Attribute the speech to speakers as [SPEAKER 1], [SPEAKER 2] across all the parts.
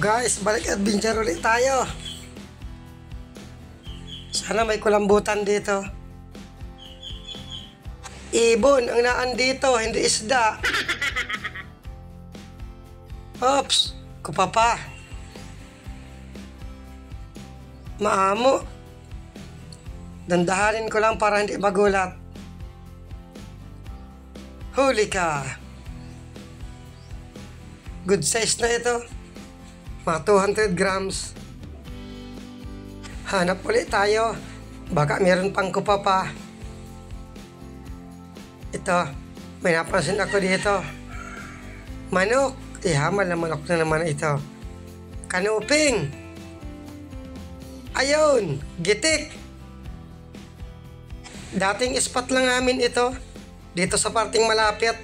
[SPEAKER 1] So guys, balik adventure ulit tayo. Sana may kulambutan dito. Ibon ang naan dito, hindi isda. Oops, kupapa. Maamo. Dandahanin ko lang para hindi magulat. Huli ka. Good size na ito. Mga 200 grams. Hanap ulit tayo. Baka meron pang kupapa. Ito, may napansin ako dito. Manok. Ihamal na manok na naman ito. Kanuping. Ayun, gitik. Dating spot lang namin ito. Dito sa parting malapit.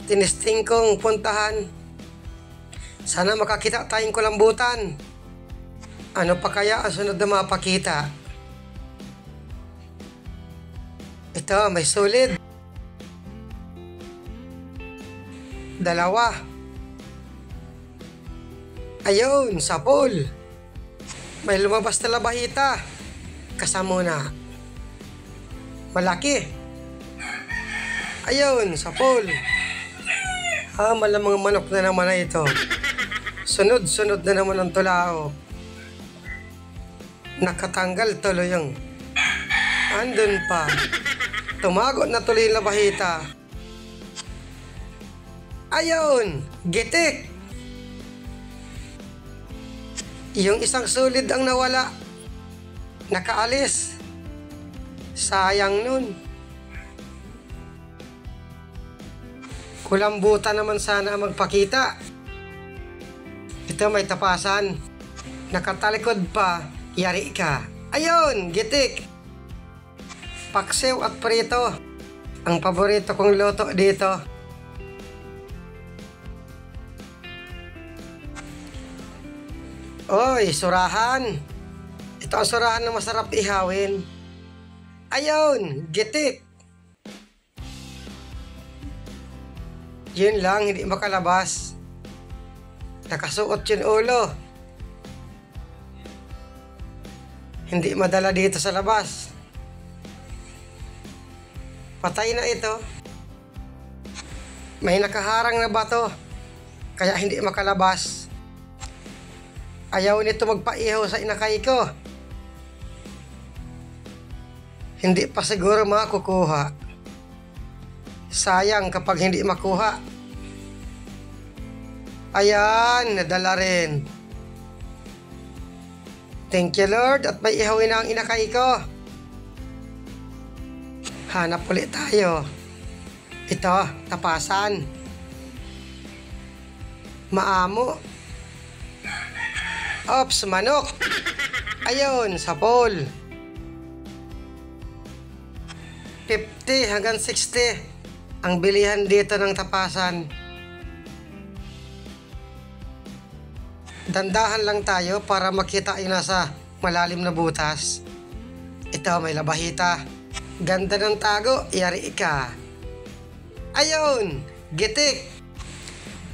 [SPEAKER 1] Tinisting kong puntahan. Sana makakita tayong kulambutan. Ano pa kaya ang sunod na mapakita? Ito, may sulit. Dalawa. Ayun, sapol. May lumabas na labahita. Kasama na. Malaki. Ayun, sapol. Malamang manok na naman na ito. Sunod-sunod na naman ang tulao. Nakatanggal tuloy yung andun pa. Tumagot na tuloy yung labahita. Ayun, gitik. Yung isang sulid ang nawala. Nakaalis. Sayang nun. Kulambutan naman sana magpakita. Ito may tapasan. Nakatalikod pa. Yari ka. Ayun, gitik. Paksiw at prito. Ang paborito kong luto dito. Oy, surahan. Ito ang surahan na masarap ihawin. Ayun, gitik. Yun lang, hindi makalabas. Nakasuot yung ulo. Hindi madala dito sa labas. Patay na ito. May nakaharang na bato. Kaya hindi makalabas. Ayaw nito magpaihaw sa inakay ko. Hindi pa siguro makukuha. Sayang kapag hindi makuha. Ayan, nadala rin. Thank you Lord at may ihawin na ang inakay ko. Hanap ulit tayo. Ito, tapasan. Maamo. Ops, manok. Ayun, sapol. 50 hanggang 60 ang bilihan dito ng tapasan. Dandahan lang tayo para makita yung nasa malalim na butas. Ito, may labahita. Ganda ng tago, yari ka. Ayun, gitik.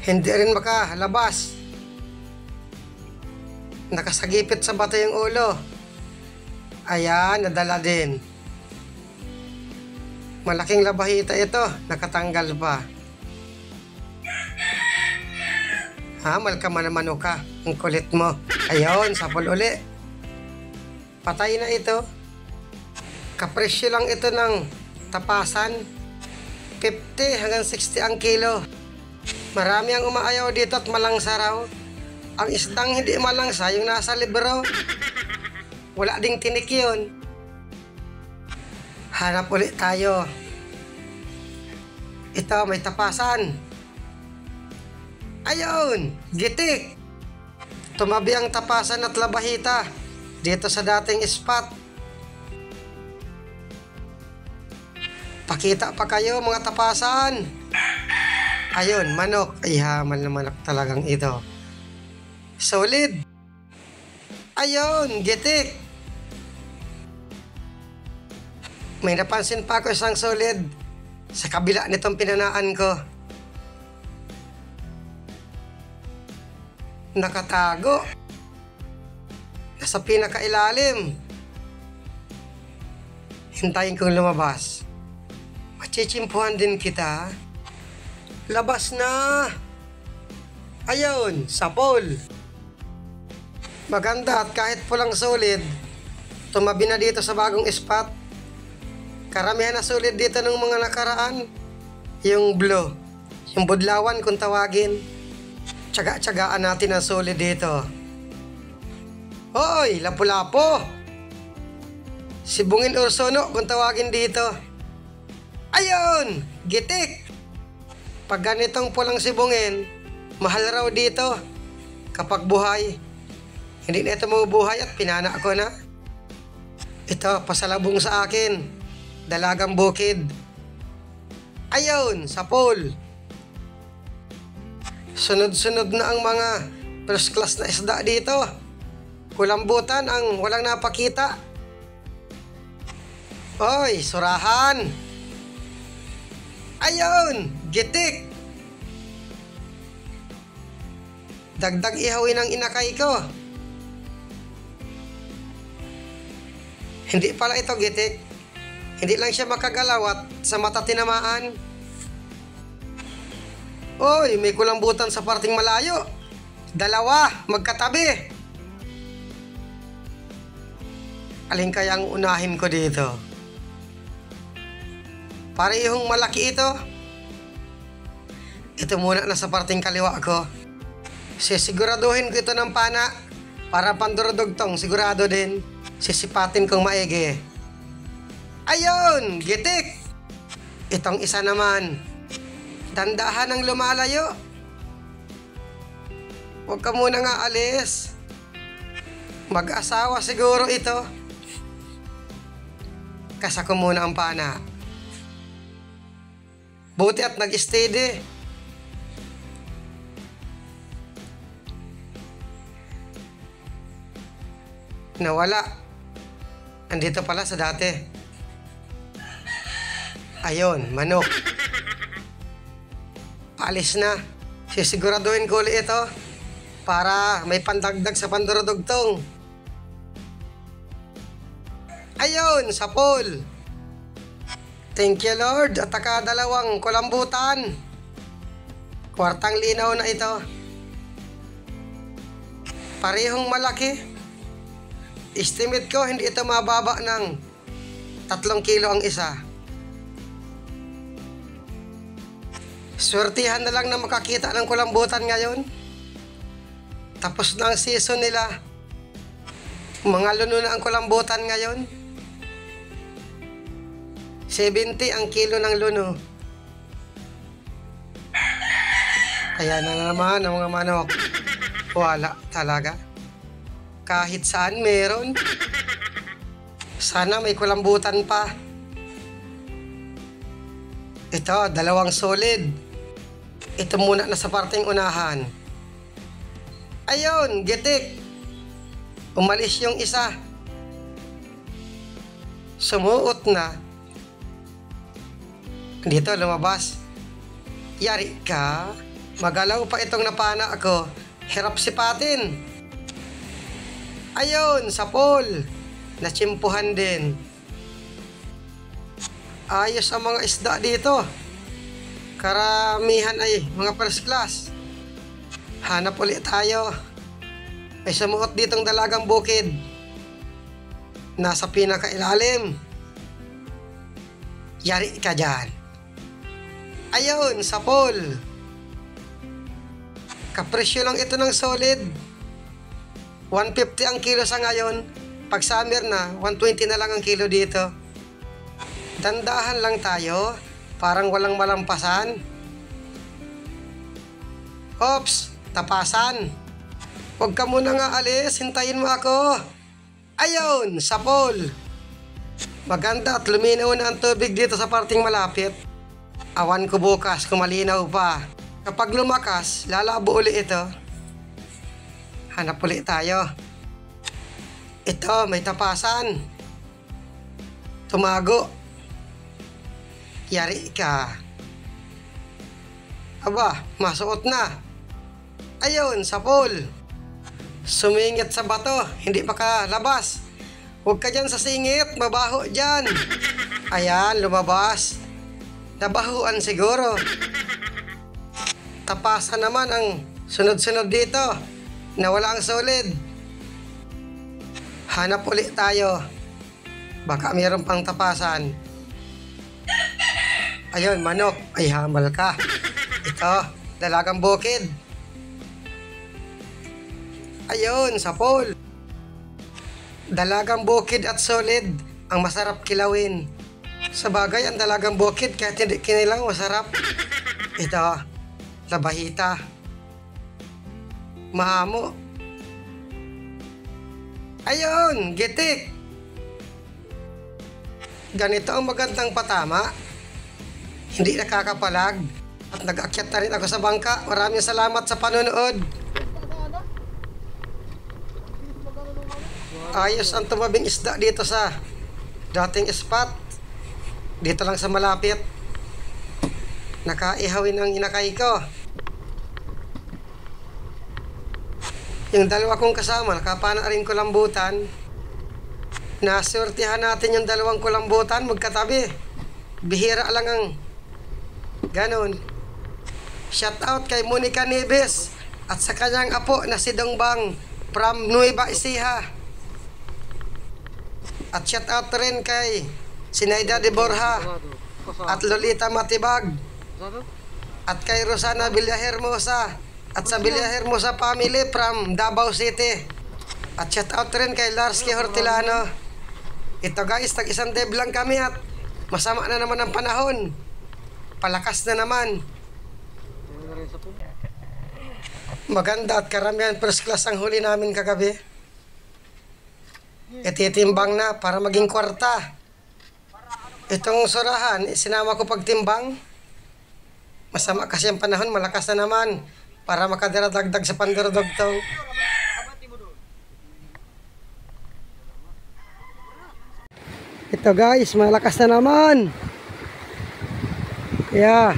[SPEAKER 1] Hindi rin makalabas. Nakasagipit sa bato yung ulo. Ayan, nadala din. Malaking labahita ito, nakatanggal pa. Hamal ka man naman ka, ang kulit mo. Ayun, sapol uli. Patay na ito. Kapresyo lang ito ng tapasan. 50 hanggang 60 ang kilo. Marami ang umaayaw dito at malangsa raw. Ang isdang hindi malangsa, yung nasa libro. Wala ding tinik yun. Hanap ulit tayo. Ito, may tapasan. Ayun, gitik. Tumabi ang tapasan at labahita dito sa dating spot. Pakita pa kayo mga tapasan. Ayun, manok. Ay, hamal na manok talagang ito. Solid. Ayun, gitik. May napansin pa ako isang solid sa kabila nitong pinanaan ko. Nakatago. Nasa pinakailalim. Hintayin kong lumabas. Machichimpuhan din kita. Labas na. Ayun, sapol. Maganda at kahit pulang solid, tumabi na dito sa bagong spot. Karamihan na solid dito ng mga nakaraan. Yung blue, yung budlawan kung tawagin. Tsaga-tsagaan natin ang solid dito. Hoy, lapu-lapo. Sibungin ursono kung tawagin dito. Ayun, gitik. Pag ganitong pulang sibungin, mahal raw dito. Kapag buhay, hindi na ito mabubuhay at pinana ko na. Ito, pasalabong sa akin. Dalagang bukid. Ayun, sapol. Sunod-sunod na ang mga first class na isda dito. Kulambutan ang walang napakita. Oy, surahan. Ayun, gitik. Dagdag ihawin ang inakay ko. Hindi pala ito gitik. Hindi lang siya makagalaw at sa mata tinamaan. Oy, may kulambutan sa parting malayo. Dalawa, magkatabi. Alin kaya ang unahin ko dito? Parehong malaki ito. Ito muna na sa parting kaliwa ko. Sisiguraduhin ko ito ng pana para pandurudugtong sigurado din. Sisipatin kong maigi. Ayun, gitik. Itong isa naman. Dandahan ang lumalayo. Huwag ka muna nga alis. Mag-asawa siguro ito. Kasa ko muna ang pana. Buti at nag-steady. Nawala. Andito pala sa dati. Ayun, manok. Paalis na. Sisiguraduhin ko ulit ito para may pandagdag sa pandurudugtong. Ayun, sapol. Thank you Lord at dalawang kulambutan. Kwartang linaw na ito. Parehong malaki. Estimate ko hindi ito mababa ng 3 kilo ang isa. Swertihan na lang na makakita ng kulambutan ngayon. Tapos na ang season nila. Mga luno na ang kulambutan ngayon. 70 ang kilo ng luno. Kaya na naman ang mga manok. Wala talaga. Kahit saan meron. Sana may kulambutan pa. Ito, 2 solid. Ito muna na sa parting unahan. Ayun, gitik. Umalis yung isa. Sumuot na. Dito lumabas. Yari ka. Magalaw pa itong napana ako. Hirap sipatin. Ayun, sapol. Natsimpuhan din. Ayos ang mga isda dito. Karamihan ay mga first class. Hanap ulit tayo. May sumuot ditong dalagang bukid. Nasa pinakailalim. Yari ka dyan. Ayun, sapol. Kapresyo lang ito ng solid. 150 ang kilo sa ngayon. Pag summer na, 120 na lang ang kilo dito. Dandahan lang tayo. Parang walang malampasan. Ops, tapasan. Huwag ka muna nga alis, hintayin mo ako. Ayun, sapol. Maganda at luminaw na ang tubig dito sa parting malapit. Awan ko bukas kung malinaw pa. Kapag lumakas, lalabo ulit ito. Hanap ulit tayo. Ito, may tapasan. Tumago. Yari ka. Aba, masuot na. Ayun, sapol. sumingit sa bato, hindi makalabas. Huwag ka dyan sa singit, mabaho dyan. Ayan, lumabas. Nabahuan siguro. Tapasan naman ang sunod-sunod dito. Nawala ang solid. Hanap ulit tayo. Baka mayroon pang tapasan. Ayun, manok. Ay, hamal ka. Ito, dalagang bukid. Ayun, sapol. Dalagang bukid at solid ang masarap kilawin. Sa bagay, ang dalagang bukid kahit hindi kinilang masarap. Ito, labahita. Mahamo. Ayun, gitik. Ganito ang magandang patama. Hindi nakakapalag. At nag-akyat na rin ako sa bangka. Maraming salamat sa panonood. Ayos ang tumabing isda dito sa dating spot. Dito lang sa malapit. Nakaihawin ang inakay ko. Yung dalawa kong kasama, nakapana rin kulambutan. Nasortihan natin yung dalawang kulambutan magkatabi. Bihira lang ang ganon. Shout out kay Monica Nieves at sa kanyang apo na si Dongbang from Nueva Ecija. At shout out rin kay Sinaida de Borja at Lolita Matibag at kay Rosana Villahermosa at sa Villahermosa family from Davao City. At shout out rin kay Larsky Hortilano. Ito guys, tag-isang deb lang kami at masama na naman ang panahon. Palakas na naman. Maganda at karamihan first class ang huli namin kagabi. Ititimbang na para maging kwarta. Itong surahan, sinama ko pagtimbang. Masama kasi ang panahon, malakas na naman. Para makaderadagdag sa pandaradagtong. Ito guys, malakas na naman. Yeah.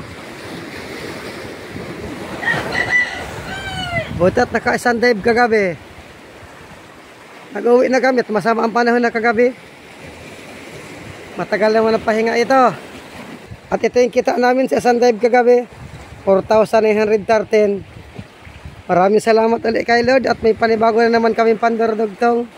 [SPEAKER 1] Butat naka-isang dive kagabi. Nag-uwi na kami at masama ang panahon na kagabi. Matagal naman ang pahinga ito. At ito yung kita namin sa isang dive kagabi. 4,913. Maraming salamat ulit kay Lord at may panibago na naman kami pandordogtong.